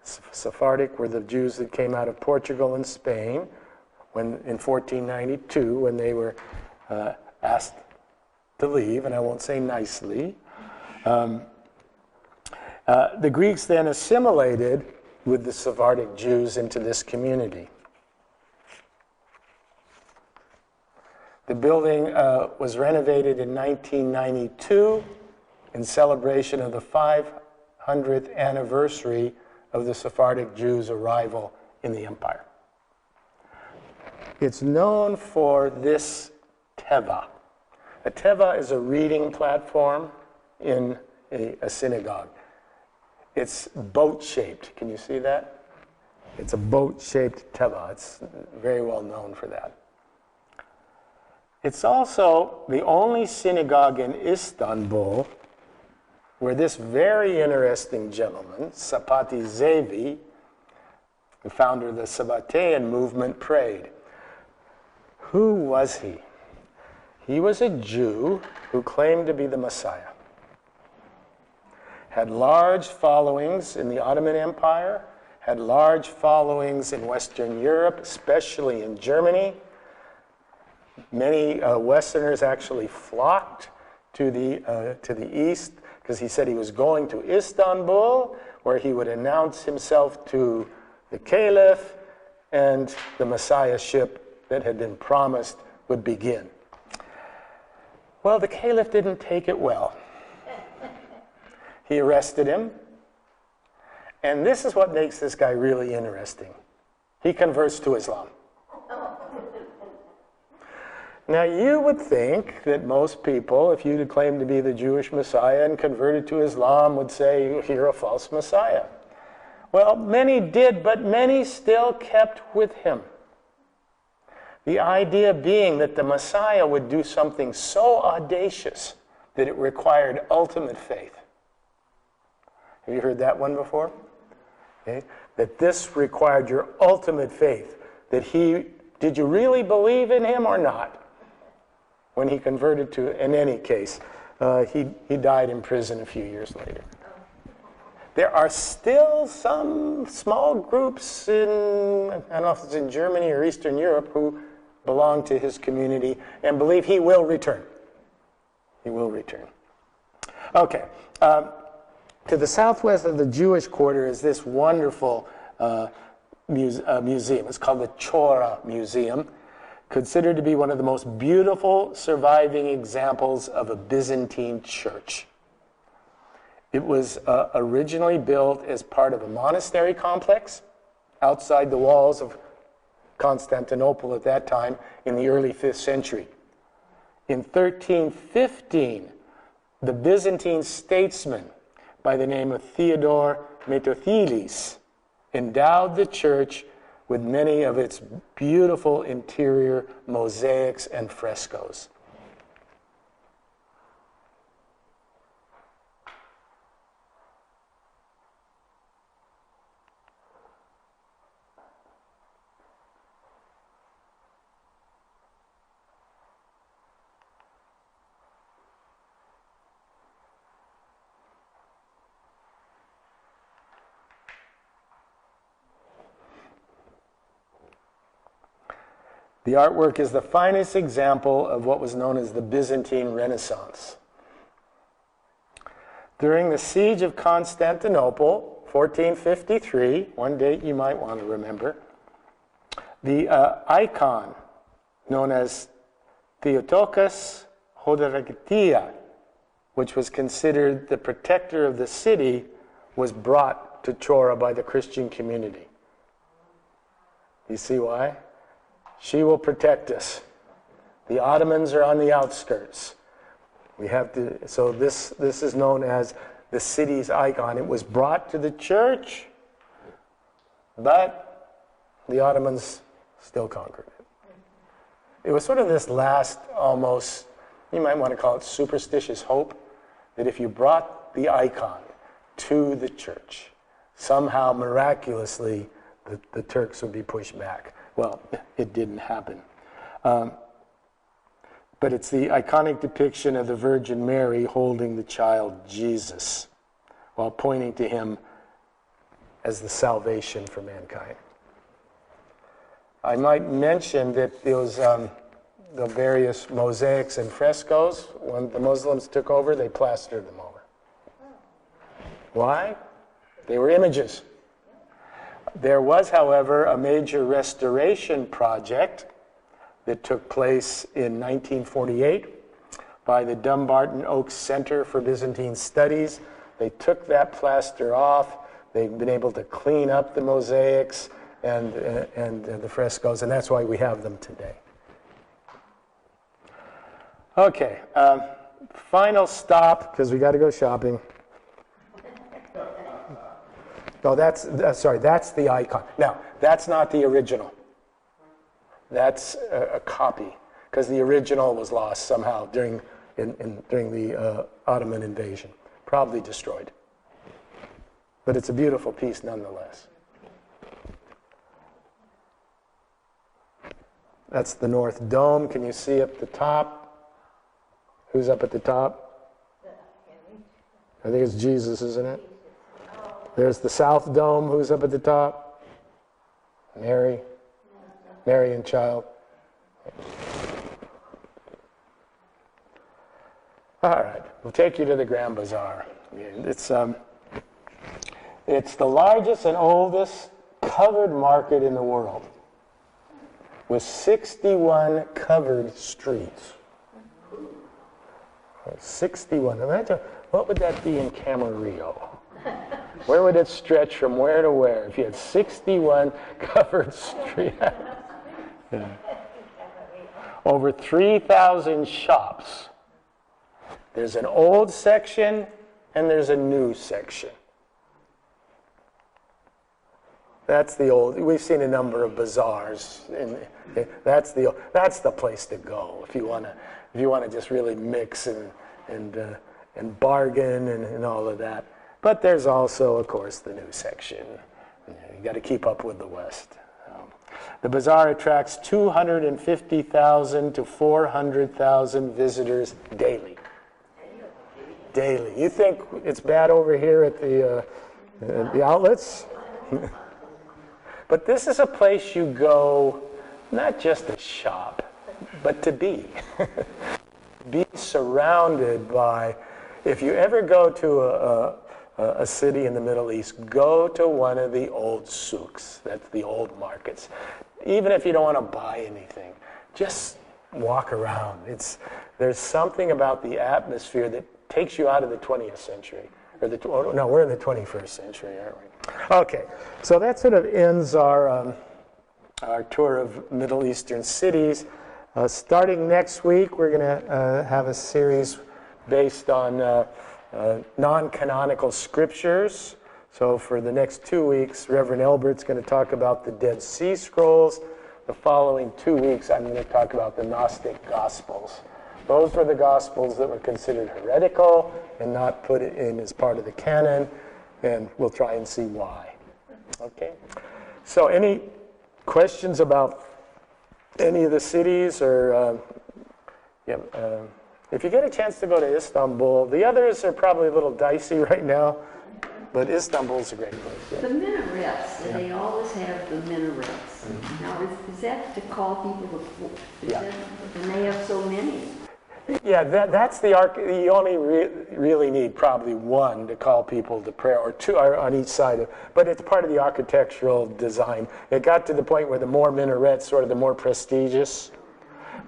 Sephardic were the Jews that came out of Portugal and Spain in 1492, when they were asked to leave, and I won't say nicely. The Greeks then assimilated with the Sephardic Jews into this community. The building was renovated in 1992 in celebration of the 500th anniversary of the Sephardic Jews' arrival in the empire. It's known for this teva. A teva is a reading platform in a synagogue. It's boat-shaped. Can you see that? It's a boat-shaped teva. It's very well known for that. It's also the only synagogue in Istanbul where this very interesting gentleman, Sapati Zevi, the founder of the Sabbatean movement, prayed. Who was he? He was a Jew who claimed to be the Messiah. Had large followings in the Ottoman Empire, had large followings in Western Europe, especially in Germany. Many Westerners actually flocked to the east because he said he was going to Istanbul, where he would announce himself to the caliph, and the messiahship that had been promised would begin. Well, the caliph didn't take it well. He arrested him, and this is what makes this guy really interesting. He converts to Islam. Now, you would think that most people, if you claimed to be the Jewish Messiah and converted to Islam, would say, you're a false Messiah. Well, many did, but many still kept with him. The idea being that the Messiah would do something so audacious that it required ultimate faith. Have you heard that one before? Okay? That this required your ultimate faith. Did you really believe in him or not? When he converted in any case, he died in prison a few years later. There are still some small groups I don't know if it's in Germany or Eastern Europe, who belong to his community and believe he will return. He will return. Okay. To the southwest of the Jewish quarter is this wonderful museum. It's called the Chora Museum, considered to be one of the most beautiful surviving examples of a Byzantine church. It was originally built as part of a monastery complex outside the walls of Constantinople at that time in the early 5th century. In 1315, the Byzantine statesman by the name of Theodore Metotheles endowed the church with many of its beautiful interior mosaics and frescoes. The artwork is the finest example of what was known as the Byzantine Renaissance. During the siege of Constantinople, 1453, one date you might want to remember, the icon known as Theotokos Hoderagia, which was considered the protector of the city, was brought to Chora by the Christian community. You see why? She will protect us. The Ottomans are on the outskirts. So this is known as the city's icon. It was brought to the church, but the Ottomans still conquered it. It was sort of this last, almost, you might want to call it superstitious hope, that if you brought the icon to the church, somehow miraculously the Turks would be pushed back. Well, it didn't happen. But it's the iconic depiction of the Virgin Mary holding the child Jesus while pointing to him as the salvation for mankind. I might mention that those the various mosaics and frescoes, when the Muslims took over, they plastered them over. Why? They were images. There was, however, a major restoration project that took place in 1948 by the Dumbarton Oaks Center for Byzantine Studies. They took that plaster off. They've been able to clean up the mosaics and the frescoes, and that's why we have them today. Okay, final stop, because we got to go shopping. No, that's the icon. Now, that's not the original. That's a copy, because the original was lost somehow during the Ottoman invasion, probably destroyed. But it's a beautiful piece nonetheless. That's the North Dome. Can you see up the top? Who's up at the top? I think it's Jesus, isn't it? There's the South Dome. Who's up at the top? Mary and child. All right, we'll take you to the Grand Bazaar. It's the largest and oldest covered market in the world, with 61 covered streets. 61. Imagine, what would that be in Camarillo? Where would it stretch from where to where if you had 61 covered streets? Yeah. Over 3,000 shops. There's an old section and there's a new section. That's the old. We've seen a number of bazaars. That's the place to go if you want to just really mix and bargain and all of that. But there's also, of course, the new section You got to keep up with the West. The bazaar attracts 250,000 to 400,000 visitors daily. Daily. You think it's bad over here at the outlets? But this is a place you go not just to shop, but to be. Be surrounded by, if you ever go to a city in the Middle East, go to one of the old souks, that's the old markets. Even if you don't want to buy anything, just walk around. There's something about the atmosphere that takes you out of the 20th century. No, we're in the 21st century, aren't we? Okay, so that sort of ends our tour of Middle Eastern cities. Starting next week, we're going to have a series based on non-canonical scriptures. So for the next 2 weeks, Reverend Elbert's going to talk about the Dead Sea Scrolls. The following 2 weeks, I'm going to talk about the Gnostic Gospels. Those were the Gospels that were considered heretical and not put in as part of the canon, and we'll try and see why. Okay? So any questions about any of the cities, or if you get a chance to go to Istanbul, the others are probably a little dicey right now, but Istanbul's a great place. Yeah. The minarets, they always have the minarets. Mm-hmm. Now, is that to call people to, and they have so many? Yeah, that's the you only really need probably one to call people to prayer, or two on each side, but it's part of the architectural design. It got to the point where the more minarets, sort of the more prestigious.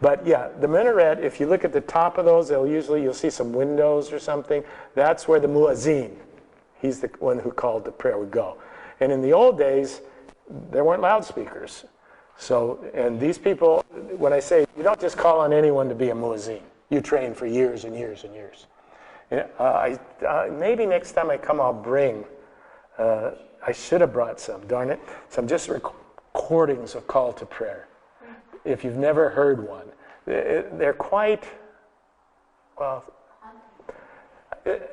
But yeah, the minaret, if you look at the top of those, you'll see some windows or something. That's where the muezzin, he's the one who called the prayer, would go. And in the old days, there weren't loudspeakers. So, and these people, when I say, you don't just call on anyone to be a muezzin. You train for years and years and years. Maybe next time I come, I'll bring, I should have brought some, darn it, some just recordings of call to prayer. If you've never heard one, they're quite, well,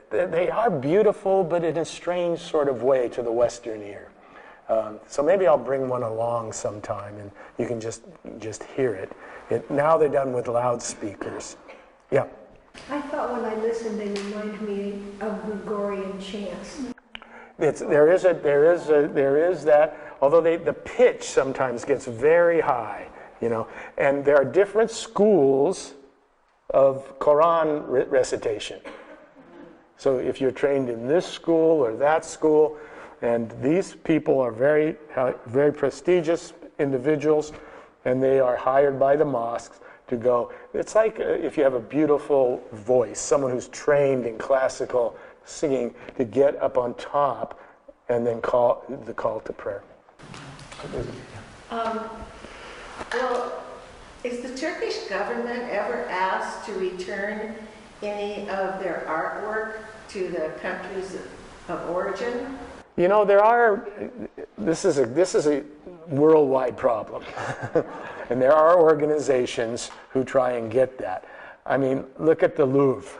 they are beautiful, but in a strange sort of way to the Western ear. So maybe I'll bring one along sometime, and you can just hear it. Now they're done with loudspeakers. Yeah. I thought when I listened, they reminded me of Gregorian chants. There is that. Although the pitch sometimes gets very high, and there are different schools of Quran recitation. So if you're trained in this school or that school, and these people are very, very prestigious individuals, and they are hired by the mosques to go. It's like if you have a beautiful voice, someone who's trained in classical singing, to get up on top and then call the call to prayer. Well, is the Turkish government ever asked to return any of their artwork to the countries of origin? This is a worldwide problem. And there are organizations who try and get that. I mean, look at the Louvre.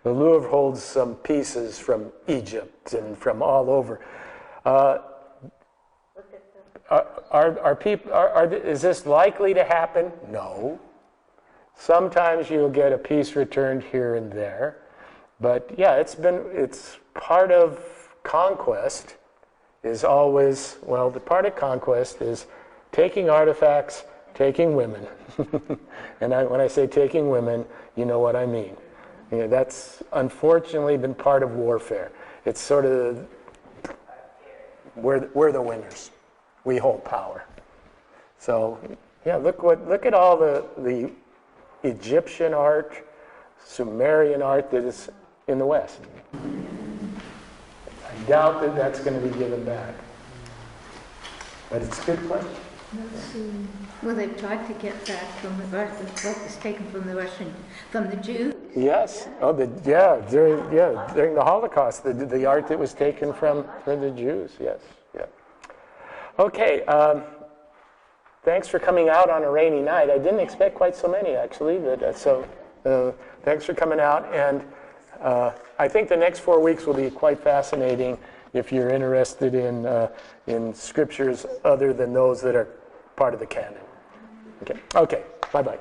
The Louvre holds some pieces from Egypt and from all over. Is this likely to happen? No. Sometimes you'll get a piece returned here and there. But yeah, it's part of conquest is always, the part of conquest is taking artifacts, taking women. And when I say taking women, you know what I mean. That's unfortunately been part of warfare. It's sort of, we're the winners. We hold power. So, yeah, look at all the Egyptian art, Sumerian art that is in the West. I doubt that that's going to be given back. But it's a good question. Well, they've tried to get back from what was taken from the Jews. Yes. During the Holocaust, the art that was taken from the Jews. Yes. Yeah. Okay. Thanks for coming out on a rainy night. I didn't expect quite so many, actually. But thanks for coming out, and I think the next 4 weeks will be quite fascinating. if you're interested in scriptures other than those that are part of the canon. Okay, bye-bye.